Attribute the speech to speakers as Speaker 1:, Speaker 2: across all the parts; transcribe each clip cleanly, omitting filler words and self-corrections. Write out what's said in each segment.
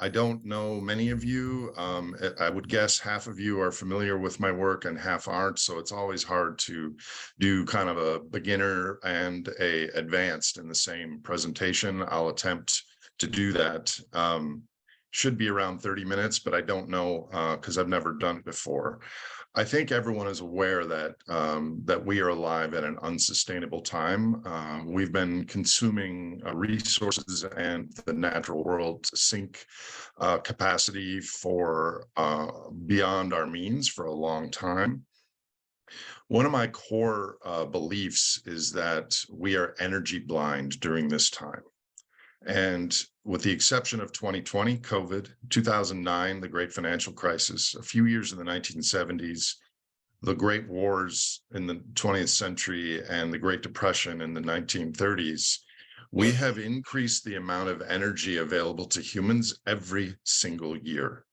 Speaker 1: I don't know many of you. I would guess half of you are familiar with my work and half aren't. So it's always hard to do kind of a beginner and a advanced in the same presentation. I'll attempt to do that. Should be around 30 minutes, but I don't know because I've never done it before. I think everyone is aware that that we are alive at an unsustainable time. We've been consuming resources and the natural world to sink capacity for beyond our means for a long time. One of my core beliefs is that we are energy blind during this time. And with the exception of 2020, COVID, 2009, the Great Financial Crisis, a few years in the 1970s, the Great Wars in the 20th century, and the Great Depression in the 1930s, we have increased the amount of energy available to humans every single year.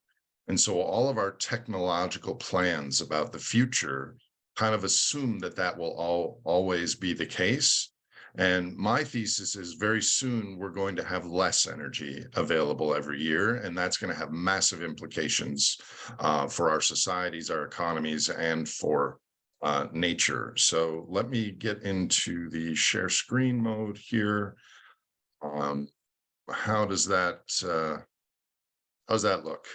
Speaker 1: And so all of our technological plans about the future kind of assume that that will always be the case. And my thesis is very soon we're going to have less energy available every year, and that's going to have massive implications for our societies, our economies, and for nature. So let me get into the share screen mode here. How does that look?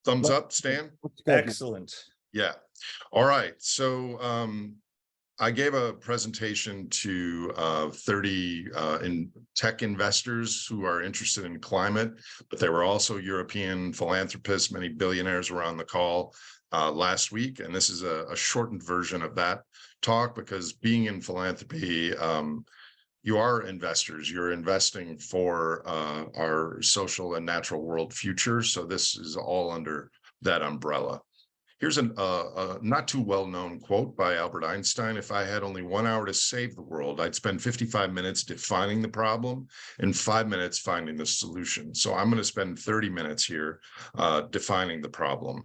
Speaker 1: Thumbs up, Stan?
Speaker 2: Excellent.
Speaker 1: Yeah. All right. So I gave a presentation to 30 tech investors who are interested in climate, but there were also European philanthropists, many billionaires were on the call last week. And this is a shortened version of that talk because being in philanthropy, you are investors. You're investing for our social and natural world future. So this is all under that umbrella. Here's a not too well-known quote by Albert Einstein. If I had only 1 hour to save the world, I'd spend 55 minutes defining the problem and 5 minutes finding the solution. So I'm going to spend 30 minutes here defining the problem.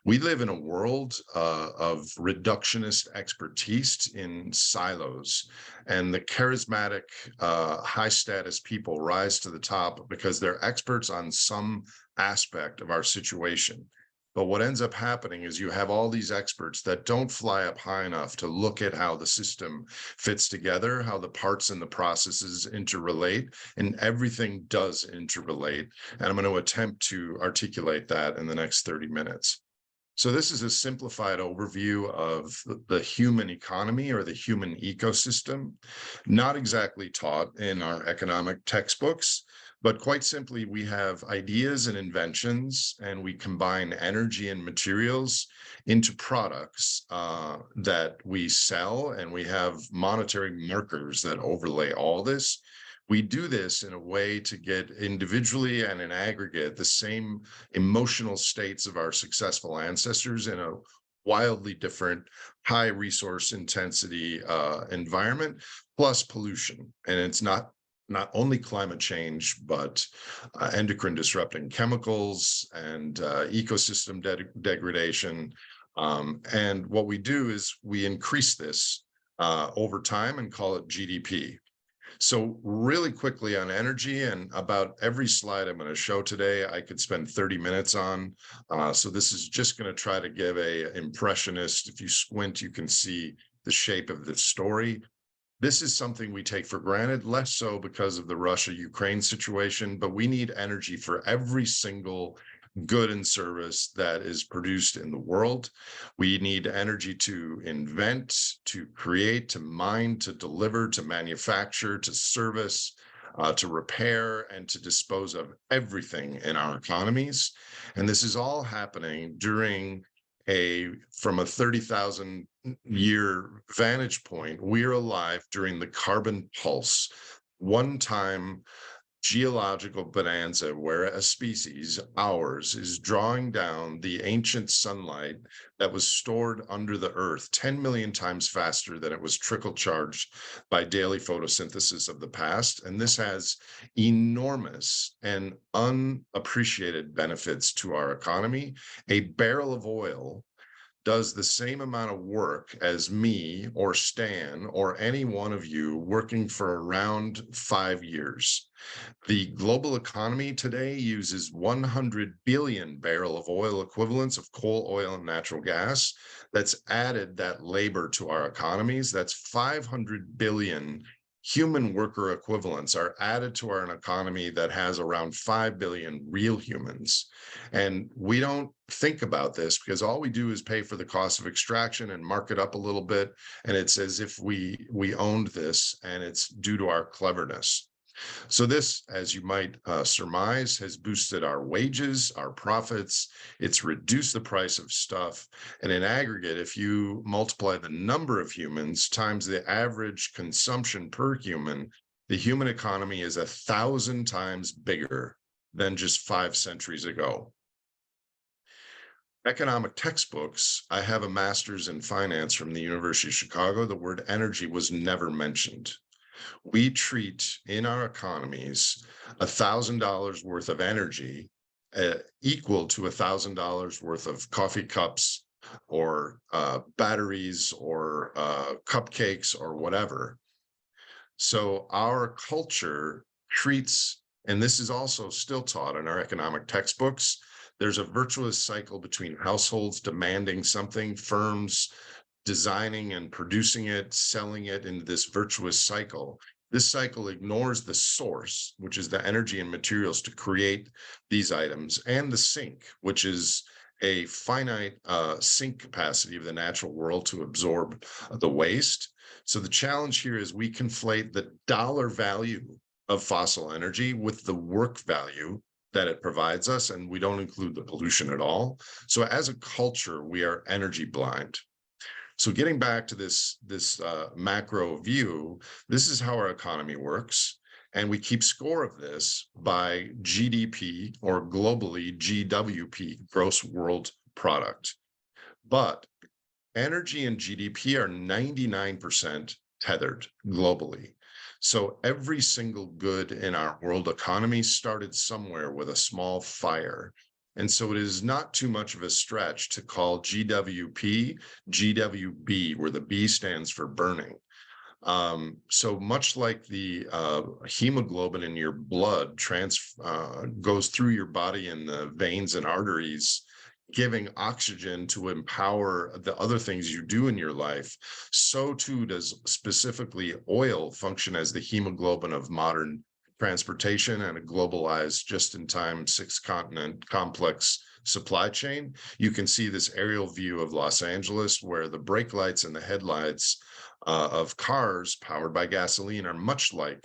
Speaker 1: We live in a world of reductionist expertise in silos, and the charismatic, high-status people rise to the top because they're experts on some aspect of our situation. But what ends up happening is you have all these experts that don't fly up high enough to look at how the system fits together, how the parts and the processes interrelate, and everything does interrelate. And I'm going to attempt to articulate that in the next 30 minutes. So this is a simplified overview of the human economy or the human ecosystem, not exactly taught in our economic textbooks. But quite simply, we have ideas and inventions, and we combine energy and materials into products that we sell, and we have monetary markers that overlay all this. We do this in a way to get individually and in aggregate the same emotional states of our successful ancestors in a wildly different high resource intensity environment, plus pollution. And it's not only climate change, but endocrine disrupting chemicals and ecosystem degradation. And what we do is we increase this over time and call it GDP. So really quickly on energy, and about every slide I'm going to show today, I could spend 30 minutes on. So this is just going to try to give a impressionist. If you squint, you can see the shape of the story. This is something we take for granted, less so because of the Russia-Ukraine situation, but we need energy for every single good and service that is produced in the world. We need energy to invent, to create, to mine, to deliver, to manufacture, to service, to repair, and to dispose of everything in our economies. And this is all happening during from a 30,000 year vantage point. We're alive during the carbon pulse, one-time geological bonanza where a species, ours, is drawing down the ancient sunlight that was stored under the earth 10 million times faster than it was trickle charged by daily photosynthesis of the past. And this has enormous and unappreciated benefits to our economy. A barrel of oil does the same amount of work as me or Stan or any one of you working for around 5 years. The global economy today uses 100 billion barrel of oil equivalents of coal, oil, and natural gas. That's added that labor to our economies. That's 500 billion human worker equivalents are added to our economy that has around 5 billion real humans. And we don't think about this because all we do is pay for the cost of extraction and mark it up a little bit. And it's as if we owned this, and it's due to our cleverness. So this, as you might surmise, has boosted our wages, our profits. It's reduced the price of stuff. And in aggregate, if you multiply the number of humans times the average consumption per human, the human economy is 1,000 times bigger than just 5 centuries ago. Economic textbooks, I have a master's in finance from the University of Chicago. The word energy was never mentioned. We treat in our economies $1,000 worth of energy equal to $1,000 worth of coffee cups or batteries or cupcakes or whatever. So our culture treats, and this is also still taught in our economic textbooks, there's a virtuous cycle between households demanding something, firms designing and producing it, selling it in this virtuous cycle. This cycle ignores the source, which is the energy and materials to create these items, and the sink, which is a finite sink capacity of the natural world to absorb the waste. So the challenge here is we conflate the dollar value of fossil energy with the work value that it provides us, and we don't include the pollution at all. So as a culture, we are energy blind. So getting back to this macro view, this is how our economy works. And we keep score of this by GDP, or globally GWP, gross world product. But energy and GDP are 99% tethered globally. So every single good in our world economy started somewhere with a small fire. And so it is not too much of a stretch to call GWP GWB, where the B stands for burning. So much like the hemoglobin in your blood goes through your body in the veins and arteries, giving oxygen to empower the other things you do in your life, so too does specifically oil function as the hemoglobin of modern transportation and a globalized, just-in-time, 6-continent complex supply chain. You can see this aerial view of Los Angeles, where the brake lights and the headlights of cars powered by gasoline are much like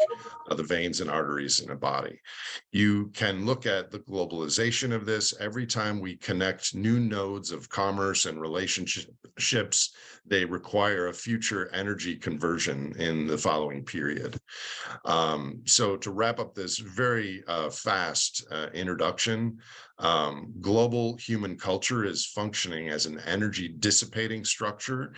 Speaker 1: the veins and arteries in a body. You can look at the globalization of this. Every time we connect new nodes of commerce and relationships, they require a future energy conversion in the following period. So to wrap up this very fast introduction, global human culture is functioning as an energy dissipating structure.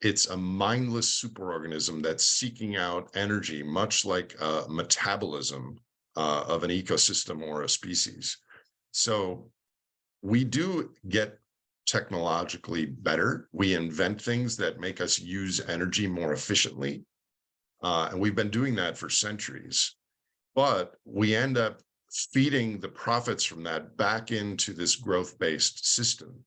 Speaker 1: It's a mindless superorganism that's seeking out energy, much like metabolism of an ecosystem or a species. So we do get technologically better. We invent things that make us use energy more efficiently. And we've been doing that for centuries. But we end up feeding the profits from that back into this growth-based system.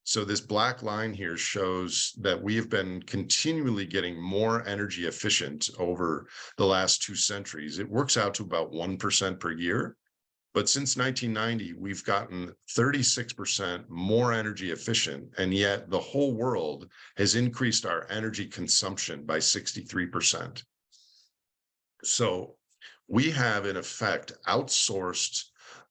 Speaker 1: So this black line here shows that we have been continually getting more energy efficient over the last 2 centuries. It works out to about 1% per year. But since 1990, we've gotten 36% more energy efficient, and yet the whole world has increased our energy consumption by 63%. So we have, in effect, outsourced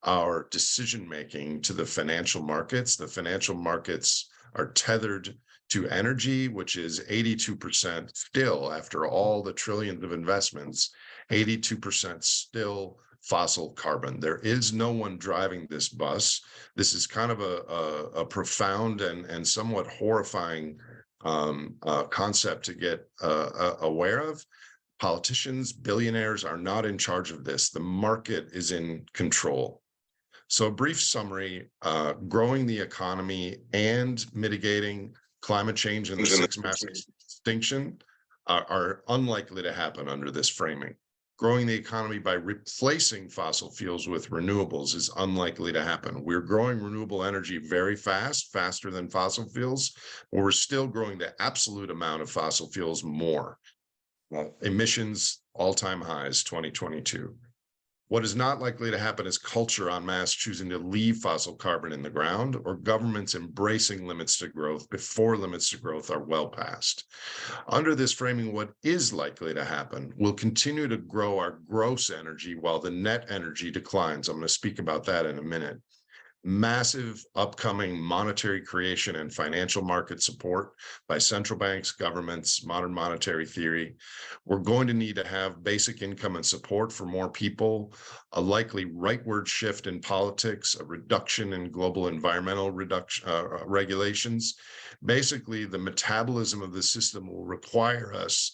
Speaker 1: our decision-making to the financial markets. The financial markets are tethered to energy, which is 82% still, after all the trillions of investments, 82% still fossil carbon. There is no one driving this bus. This is kind of a profound and somewhat horrifying concept to get aware of. Politicians, billionaires are not in charge of this. The market is in control. So a brief summary, growing the economy and mitigating climate change and the six mass extinction are unlikely to happen under this framing. Growing the economy by replacing fossil fuels with renewables is unlikely to happen. We're growing renewable energy very fast, faster than fossil fuels, but we're still growing the absolute amount of fossil fuels more. Emissions all-time highs 2022. What is not likely to happen is culture en masse choosing to leave fossil carbon in the ground, or governments embracing limits to growth before limits to growth are well past. Under this framing, what is likely to happen will continue to grow our gross energy while the net energy declines. I'm going to speak about that in a minute. Massive upcoming monetary creation and financial market support by central banks, governments, modern monetary theory. We're going to need to have basic income and support for more people, a likely rightward shift in politics, a reduction in global environmental regulations. Basically, the metabolism of the system will require us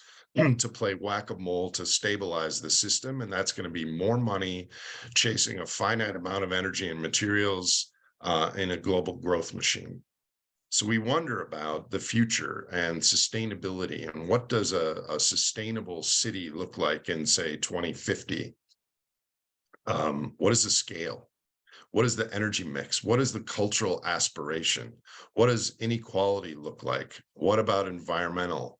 Speaker 1: to play whack-a-mole to stabilize the system, and that's going to be more money chasing a finite amount of energy and materials in a global growth machine. So we wonder about the future and sustainability, and what does a sustainable city look like in, say, 2050? What is the scale? What is the energy mix? What is the cultural aspiration? What does inequality look like? What about environmental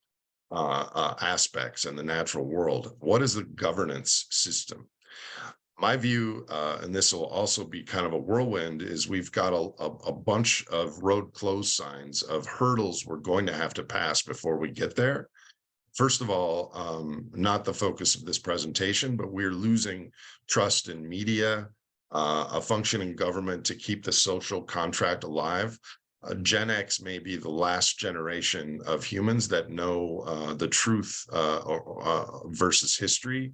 Speaker 1: aspects in the natural world? What is the governance system? My view, and this will also be kind of a whirlwind, is we've got a bunch of road closed signs of hurdles we're going to have to pass before we get there. First of all, not the focus of this presentation, but we're losing trust in media, a functioning government to keep the social contract alive. Gen X may be the last generation of humans that know the truth versus history,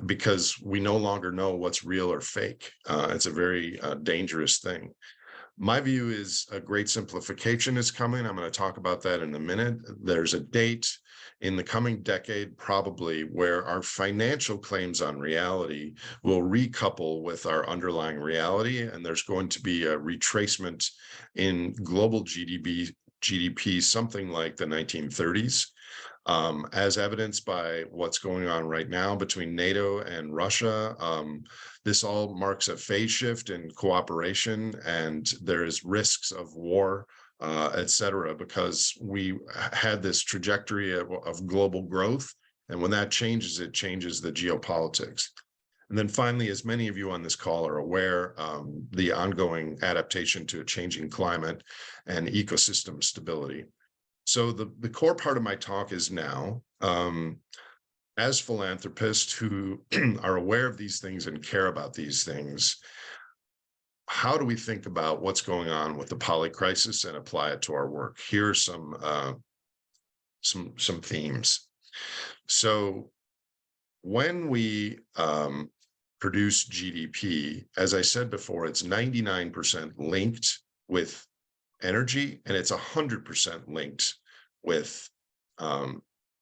Speaker 1: because we no longer know what's real or fake. It's a very dangerous thing. My view is a great simplification is coming. I'm going to talk about that in a minute. There's a date in the coming decade, probably, where our financial claims on reality will recouple with our underlying reality, and there's going to be a retracement in global GDP, something like the 1930s. As evidenced by what's going on right now between NATO and Russia. This all marks a phase shift in cooperation, and there is risks of war, et cetera, because we had this trajectory of global growth. And when that changes, it changes the geopolitics. And then finally, as many of you on this call are aware, the ongoing adaptation to a changing climate and ecosystem stability. So the core part of my talk is now, as philanthropists who are aware of these things and care about these things, how do we think about what's going on with the polycrisis and apply it to our work? Here are some themes. So when we produce GDP, as I said before, it's 99% linked with energy, and it's 100% linked with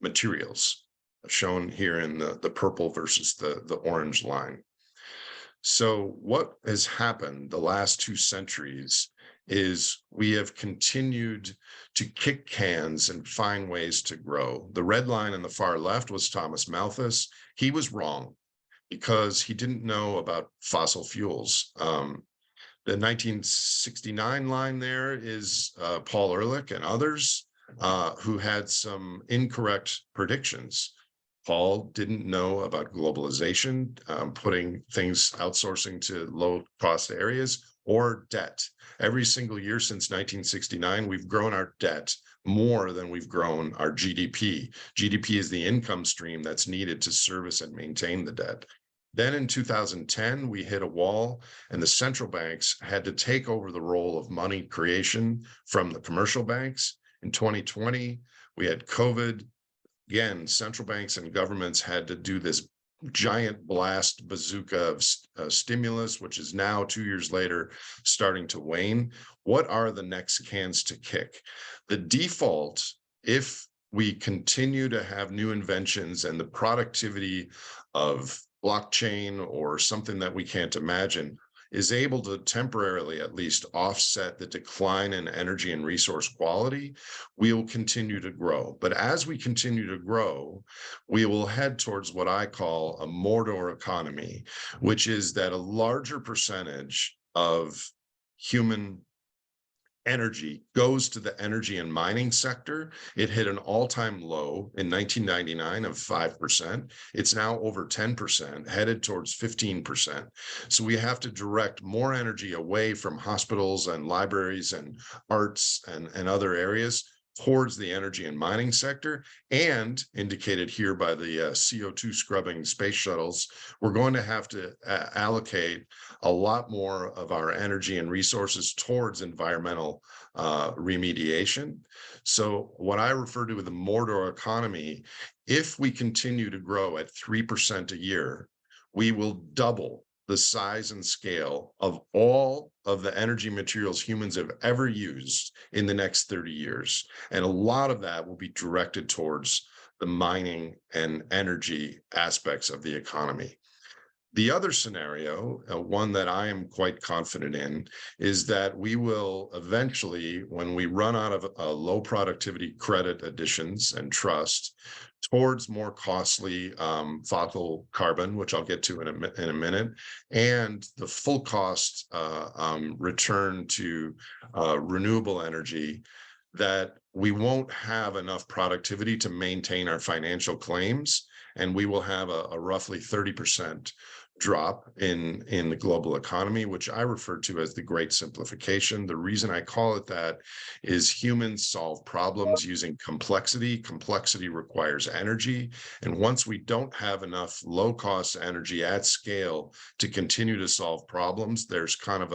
Speaker 1: materials, shown here in the purple versus the orange line. So what has happened the last 2 centuries is we have continued to kick cans and find ways to grow. The red line on the far left was Thomas Malthus. He was wrong because he didn't know about fossil fuels. The 1969 line there is Paul Ehrlich and others who had some incorrect predictions. Paul didn't know about globalization, putting things, outsourcing to low-cost areas, or debt. Every single year since 1969, we've grown our debt more than we've grown our GDP. GDP is the income stream that's needed to service and maintain the debt. Then in 2010, we hit a wall, and the central banks had to take over the role of money creation from the commercial banks. In 2020, we had COVID. Again, central banks and governments had to do this giant blast bazooka of stimulus, which is now 2 years later starting to wane. What are the next cans to kick? The default, if we continue to have new inventions and the productivity of blockchain or something that we can't imagine, is able to temporarily at least offset the decline in energy and resource quality, we will continue to grow. But as we continue to grow, we will head towards what I call a Mordor economy, which is that a larger percentage of human energy goes to the energy and mining sector. It hit an all-time low in 1999 of 5%. It's now over 10%, headed towards 15%. So we have to direct more energy away from hospitals and libraries and arts and other areas towards the energy and mining sector, and indicated here by the CO2 scrubbing space shuttles, we're going to have to allocate a lot more of our energy and resources towards environmental remediation. So what I refer to as the Mordor economy, if we continue to grow at 3% a year, we will double the size and scale of all of the energy materials humans have ever used in the next 30 years. And a lot of that will be directed towards the mining and energy aspects of the economy. The other scenario, one that I am quite confident in, is that we will eventually, when we run out of low productivity credit additions and trust, towards more costly fossil carbon, which I'll get to in a minute, and the full cost return to renewable energy, that we won't have enough productivity to maintain our financial claims, and we will have a roughly 30% drop in the global economy, which I refer to as the Great Simplification. The reason I call it that is humans solve problems using complexity. Complexity requires energy. And once we don't have enough low-cost energy at scale to continue to solve problems, there's kind of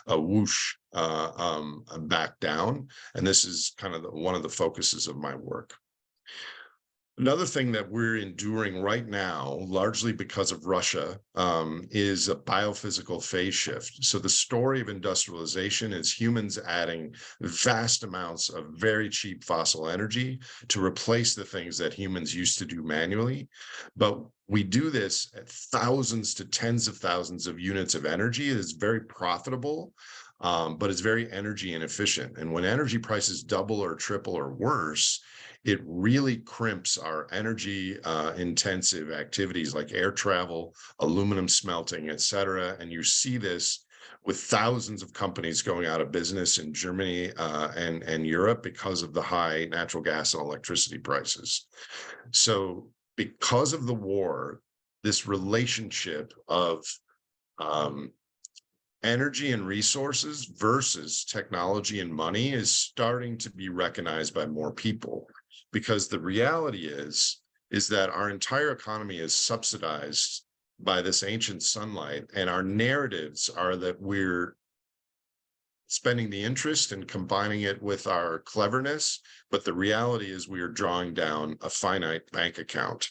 Speaker 1: a whoosh back down. And this is kind of one of the focuses of my work. Another thing that we're enduring right now, largely because of Russia, is a biophysical phase shift. So the story of industrialization is humans adding vast amounts of very cheap fossil energy to replace the things that humans used to do manually. But we do this at thousands to tens of thousands of units of energy. It is very profitable, but it's very energy inefficient. And when energy prices double or triple or worse, it really crimps our energy intensive activities like air travel, aluminum smelting, et cetera. And you see this with thousands of companies going out of business in Germany and Europe because of the high natural gas and electricity prices. So because of the war, this relationship of energy and resources versus technology and money is starting to be recognized by more people. Because the reality is that our entire economy is subsidized by this ancient sunlight, and our narratives are that we're spending the interest and combining it with our cleverness, but the reality is we are drawing down a finite bank account.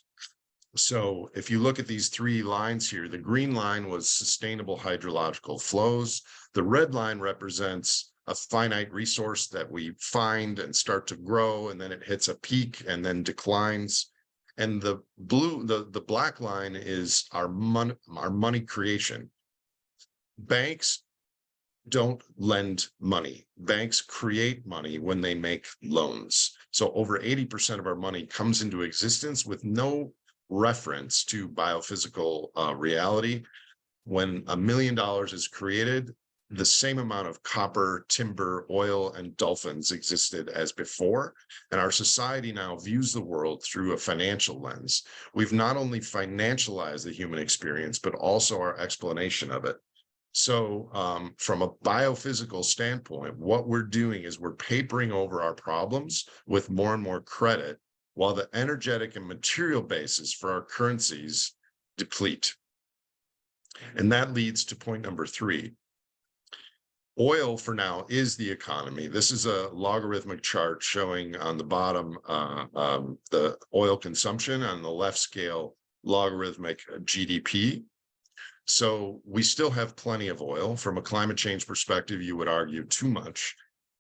Speaker 1: So if you look at these three lines here, the green line was sustainable hydrological flows. The red line represents a finite resource that we find and start to grow, and then it hits a peak and then declines. And the black line is our money creation. Banks don't lend money. Banks create money when they make loans. So over 80% of our money comes into existence with no reference to biophysical reality. When $1 million is created, the same amount of copper, timber, oil, and dolphins existed as before. And our society now views the world through a financial lens. We've not only financialized the human experience, but also our explanation of it. So from a biophysical standpoint, what we're doing is we're papering over our problems with more and more credit, while the energetic and material basis for our currencies deplete. And that leads to point number 3. Oil for now is the economy. This is a logarithmic chart showing on the bottom the oil consumption, on the left scale logarithmic GDP. So we still have plenty of oil. From a climate change perspective, you would argue too much,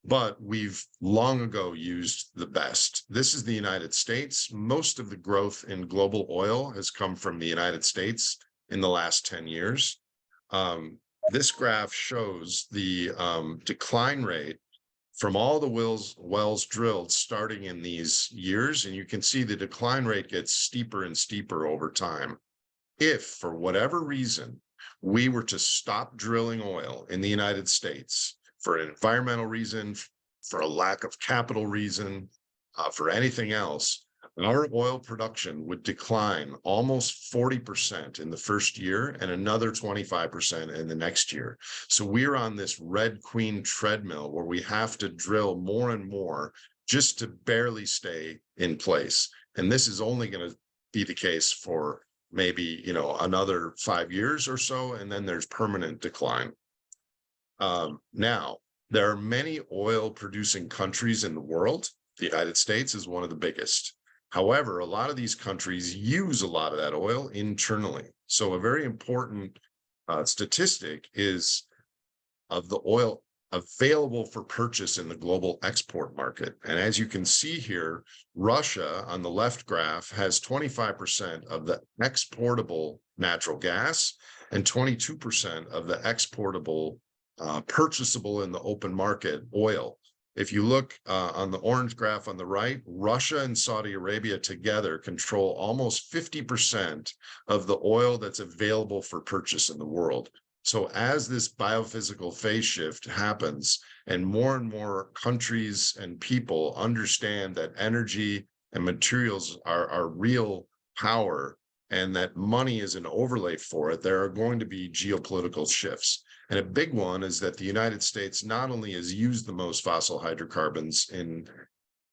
Speaker 1: but we've long ago used the best. This is the United States. Most of the growth in global oil has come from the United States in the last 10 years. This graph shows the decline rate from all the wells drilled starting in these years, and you can see the decline rate gets steeper and steeper over time. If, for whatever reason, we were to stop drilling oil in the United States for an environmental reason, for a lack of capital reason, for anything else, our oil production would decline almost 40% in the first year and another 25% in the next year. So we're on this Red Queen treadmill where we have to drill more and more just to barely stay in place. And this is only going to be the case for maybe, another 5 years or so, and then there's permanent decline. Now, there are many oil producing countries in the world. The United States is one of the biggest. However, a lot of these countries use a lot of that oil internally. So a very important statistic is of the oil available for purchase in the global export market. And as you can see here, Russia on the left graph has 25% of the exportable natural gas and 22% of the exportable purchasable in the open market oil. If you look on the orange graph on the right, Russia and Saudi Arabia together control almost 50% of the oil that's available for purchase in the world. So as this biophysical phase shift happens and more countries and people understand that energy and materials are real power and that money is an overlay for it, there are going to be geopolitical shifts. And a big one is that the United States not only has used the most fossil hydrocarbons in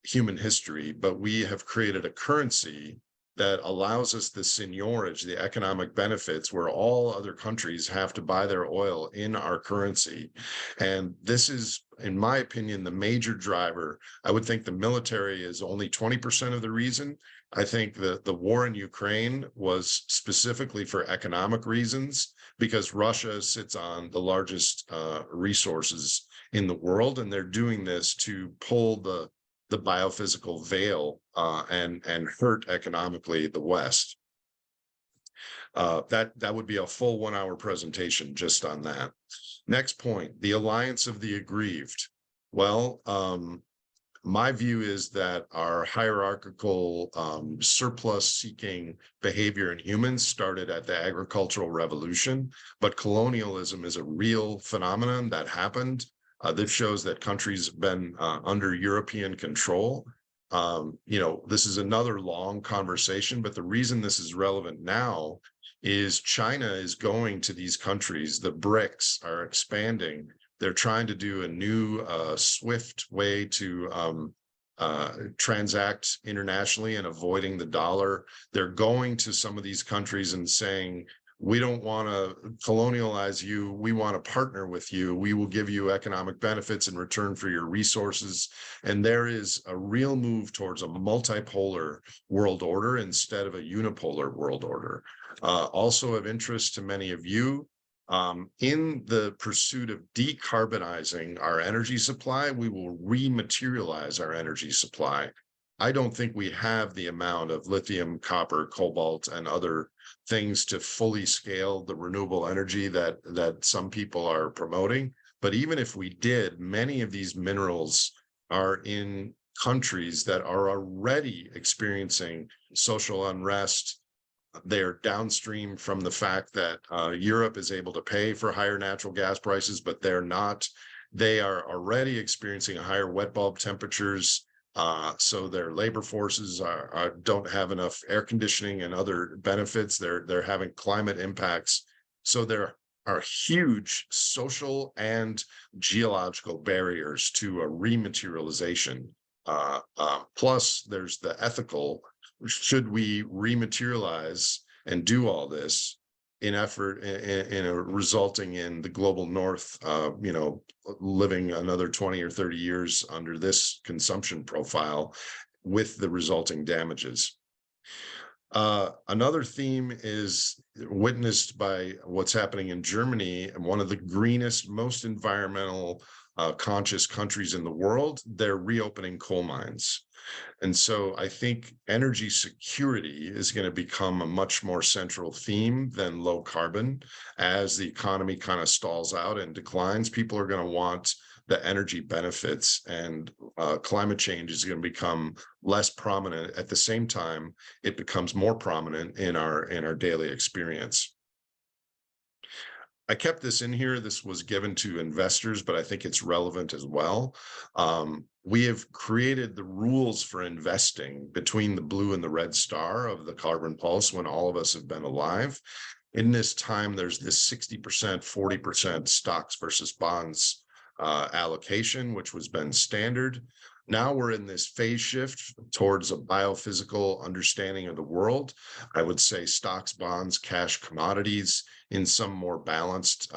Speaker 1: human history, but we have created a currency that allows us the seigniorage, the economic benefits, where all other countries have to buy their oil in our currency. And this is, in my opinion, the major driver. I would think the military is only 20% of the reason. I think that the war in Ukraine was specifically for economic reasons, because Russia sits on the largest resources in the world, and they're doing this to pull the biophysical veil and hurt economically the West. That would be a full 1-hour presentation just on that. Next point, the alliance of the aggrieved. Well, my view is that our hierarchical surplus-seeking behavior in humans started at the agricultural revolution, but colonialism is a real phenomenon that happened. This shows that countries have been under European control. This is another long conversation, but the reason this is relevant now is China is going to these countries. The BRICS are expanding. They're trying to do a new swift way to transact internationally and avoiding the dollar. They're going to some of these countries and saying, we don't want to colonialize you. We want to partner with you. We will give you economic benefits in return for your resources. And there is a real move towards a multipolar world order instead of a unipolar world order. Also of interest to many of you, in the pursuit of decarbonizing our energy supply, we will rematerialize our energy supply. I don't think we have the amount of lithium, copper, cobalt, and other things to fully scale the renewable energy that some people are promoting. But even if we did, many of these minerals are in countries that are already experiencing social unrest. They're downstream from the fact that Europe is able to pay for higher natural gas prices, but they're not. They are already experiencing higher wet bulb temperatures. So their labor forces don't have enough air conditioning and other benefits. They're having climate impacts. So there are huge social and geological barriers to a rematerialization. Plus, there's the ethical. Should we rematerialize and do all this in resulting in the global north, living another 20 or 30 years under this consumption profile with the resulting damages? Another theme is witnessed by what's happening in Germany, one of the greenest, most environmental conscious countries in the world. They're reopening coal mines. And so I think energy security is going to become a much more central theme than low carbon. As the economy kind of stalls out and declines, people are going to want the energy benefits, and climate change is going to become less prominent. At the same time, it becomes more prominent in our daily experience. I kept this in here. This was given to investors, but I think it's relevant as well. We have created the rules for investing between the blue and the red star of the carbon pulse when all of us have been alive. In this time, there's this 60%, 40% stocks versus bonds allocation, which was been standard. Now we're in this phase shift towards a biophysical understanding of the world. I would say stocks, bonds, cash, commodities in some more balanced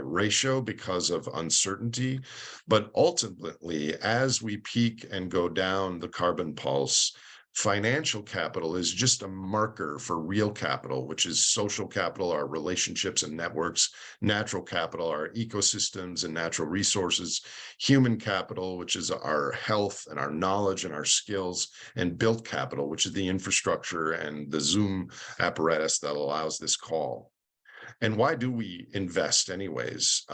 Speaker 1: ratio because of uncertainty. But ultimately, as we peak and go down the carbon pulse, financial capital is just a marker for real capital, which is social capital, our relationships and networks, natural capital, our ecosystems and natural resources, human capital, which is our health and our knowledge and our skills, and built capital, which is the infrastructure and the Zoom apparatus that allows this call. And why do we invest anyways?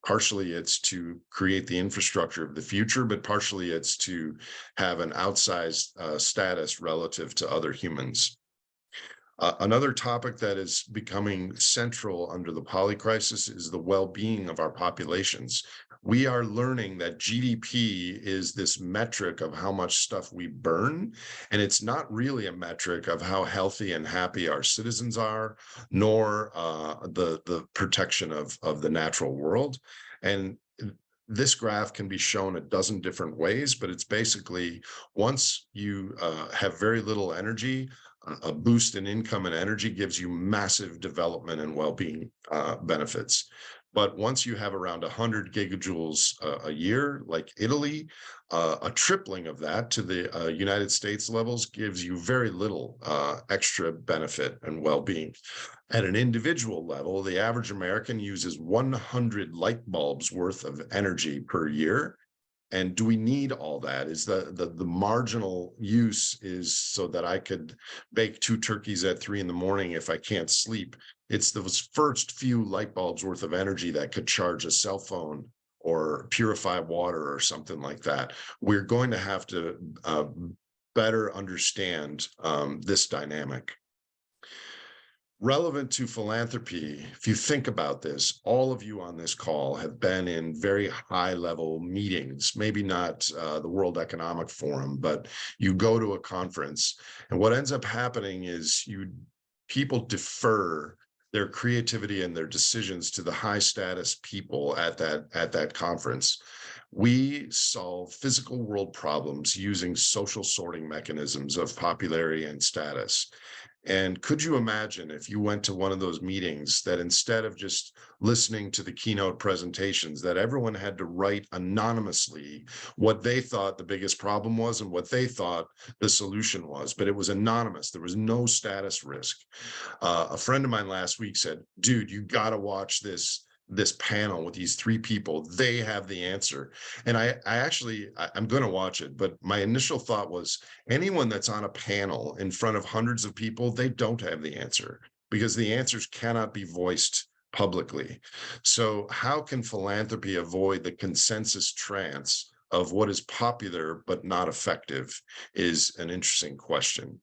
Speaker 1: Partially it's to create the infrastructure of the future, but partially it's to have an outsized status relative to other humans. Another topic that is becoming central under the polycrisis is the well-being of our populations. We are learning that GDP is this metric of how much stuff we burn, and it's not really a metric of how healthy and happy our citizens are, nor the protection of the natural world. And this graph can be shown a dozen different ways, but it's basically once you have very little energy, a boost in income and energy gives you massive development and well-being benefits. But once you have around 100 gigajoules a year, like Italy, a tripling of that to the United States levels gives you very little extra benefit and well-being. At an individual level, the average American uses 100 light bulbs worth of energy per year. And do we need all that? Is the marginal use is so that I could bake 2 turkeys at 3 in the morning if I can't sleep? It's those first few light bulbs worth of energy that could charge a cell phone or purify water or something like that. We're going to have to better understand this dynamic. Relevant to philanthropy, if you think about this, all of you on this call have been in very high-level meetings, maybe not the World Economic Forum, but you go to a conference, and what ends up happening is people defer their creativity and their decisions to the high-status people at that conference. We solve physical world problems using social sorting mechanisms of popularity and status. And could you imagine if you went to one of those meetings that instead of just listening to the keynote presentations, that everyone had to write anonymously what they thought the biggest problem was and what they thought the solution was, but it was anonymous. There was no status risk. A friend of mine last week said, dude, you got to watch this panel with these 3 people. They have the answer. And I'm going to watch it, but my initial thought was anyone that's on a panel in front of hundreds of people, they don't have the answer because the answers cannot be voiced publicly. So how can philanthropy avoid the consensus trance of what is popular but not effective is an interesting question.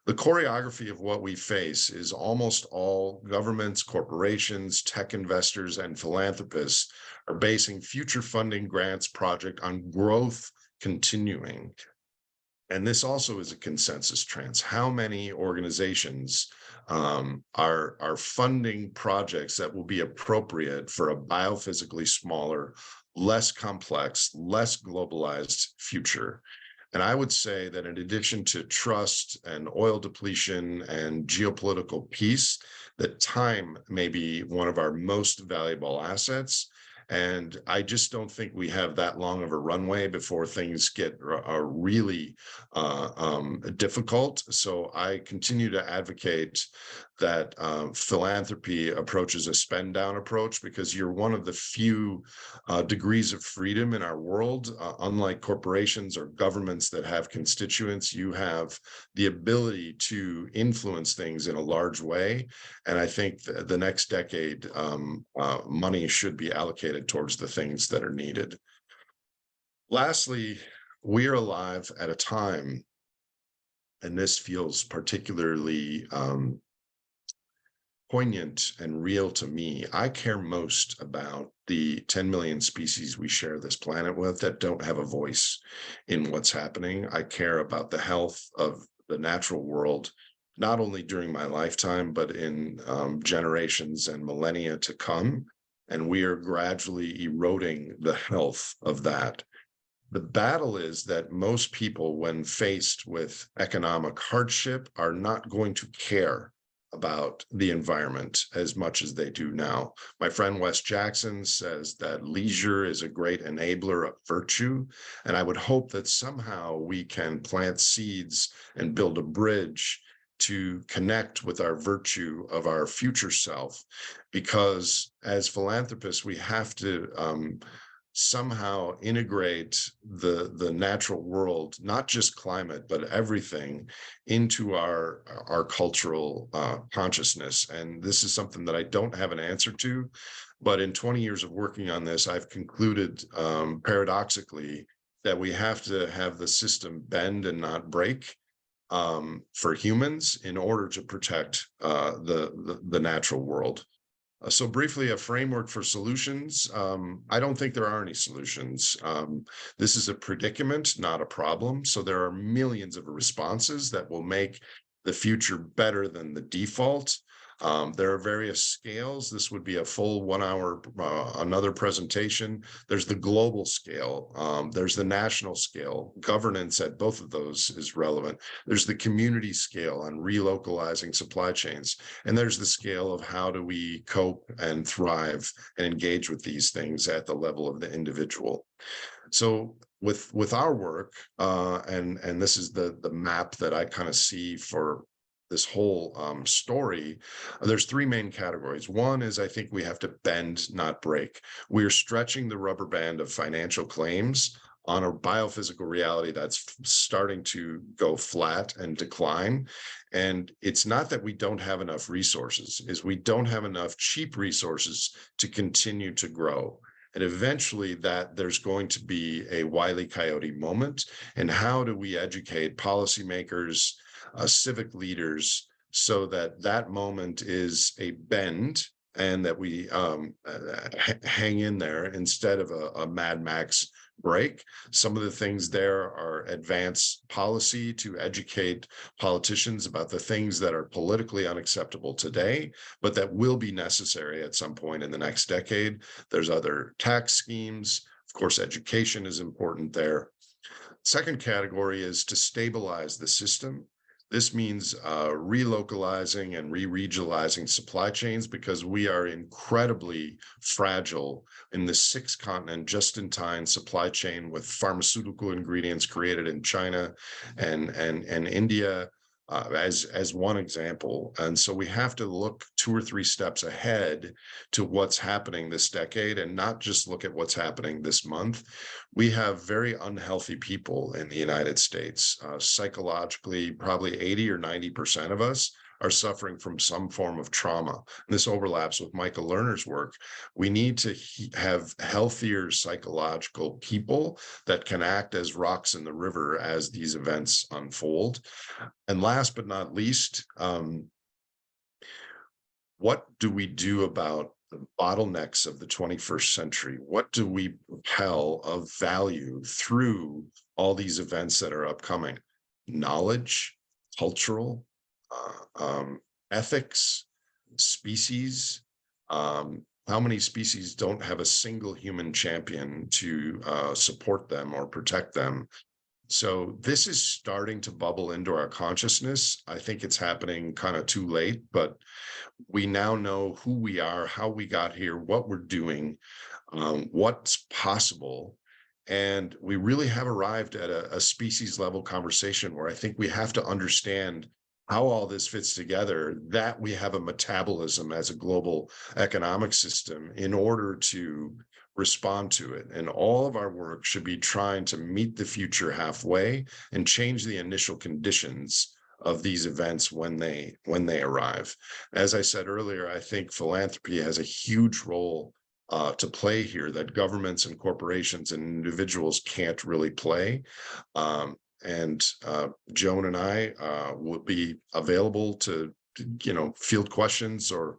Speaker 1: The choreography of what we face is almost all governments, corporations, tech investors, and philanthropists are basing future funding grants project on growth continuing. And this also is a consensus trance. How many organizations are funding projects that will be appropriate for a biophysically smaller, less complex, less globalized future? And I would say that in addition to trust and oil depletion and geopolitical peace, that time may be one of our most valuable assets. And I just don't think we have that long of a runway before things get really difficult. So I continue to advocate that philanthropy approaches a spend down approach, because you're one of the few degrees of freedom in our world. Unlike corporations or governments that have constituents, you have the ability to influence things in a large way. And I think the next decade, money should be allocated towards the things that are needed. Lastly, we're alive at a time, and this feels particularly poignant and real to me. I care most about the 10 million species we share this planet with that don't have a voice in what's happening. I care about the health of the natural world, not only during my lifetime, but in generations and millennia to come. And we are gradually eroding the health of that. The battle is that most people, when faced with economic hardship, are not going to care about the environment as much as they do now. My friend Wes Jackson says that leisure is a great enabler of virtue, and I would hope that somehow we can plant seeds and build a bridge to connect with our virtue of our future self, because as philanthropists, we have to somehow integrate the natural world, not just climate, but everything, into our cultural consciousness. And this is something that I don't have an answer to, but in 20 years of working on this, I've concluded paradoxically that we have to have the system bend and not break for humans in order to protect the natural world. So briefly, a framework for solutions. I don't think there are any solutions. This is a predicament, not a problem. So there are millions of responses that will make the future better than the default. There are various scales. This would be a full 1 hour, another presentation. There's the global scale. There's the national scale. Governance at both of those is relevant. There's the community scale on relocalizing supply chains. And there's the scale of how do we cope and thrive and engage with these things at the level of the individual. So with our work, and this is the map that I kind of see for this whole story, there's three main categories. One is I think we have to bend, not break. We're stretching the rubber band of financial claims on a biophysical reality that's starting to go flat and decline. And it's not that we don't have enough resources, is we don't have enough cheap resources to continue to grow. And eventually that there's going to be a Wile E. Coyote moment. And how do we educate policymakers, civic leaders, so that that moment is a bend and that we hang in there instead of a Mad Max break. Some of the things there are advance policy to educate politicians about the things that are politically unacceptable today, but that will be necessary at some point in the next decade. There's other tax schemes. Of course, education is important there. Second category is to stabilize the system. This means relocalizing and re-regionalizing supply chains, because we are incredibly fragile in the 6-continent just-in-time supply chain with pharmaceutical ingredients created in China and India as one example. And so we have to look 2 or 3 steps ahead to what's happening this decade and not just look at what's happening this month. We have very unhealthy people in the United States. Psychologically, probably 80 or 90% of us are suffering from some form of trauma. And this overlaps with Michael Lerner's work. We need to have healthier psychological people that can act as rocks in the river as these events unfold. And last but not least, what do we do about the bottlenecks of the 21st century? What do we propel of value through all these events that are upcoming? Knowledge, cultural, ethics, species. How many species don't have a single human champion to support them or protect them? So this is starting to bubble into our consciousness. I think it's happening kind of too late, but we now know who we are, how we got here, what we're doing, what's possible. And we really have arrived at a species level conversation where I think we have to understand how all this fits together, that we have a metabolism as a global economic system in order to respond to it. And all of our work should be trying to meet the future halfway and change the initial conditions of these events when they arrive. As I said earlier, I think philanthropy has a huge role to play here that governments and corporations and individuals can't really play. And Joan and I will be available to field questions or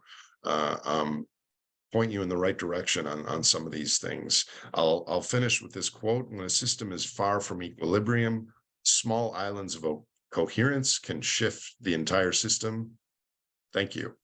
Speaker 1: point you in the right direction on some of these things. I'll finish with this quote: "When a system is far from equilibrium, small islands of coherence can shift the entire system." Thank you.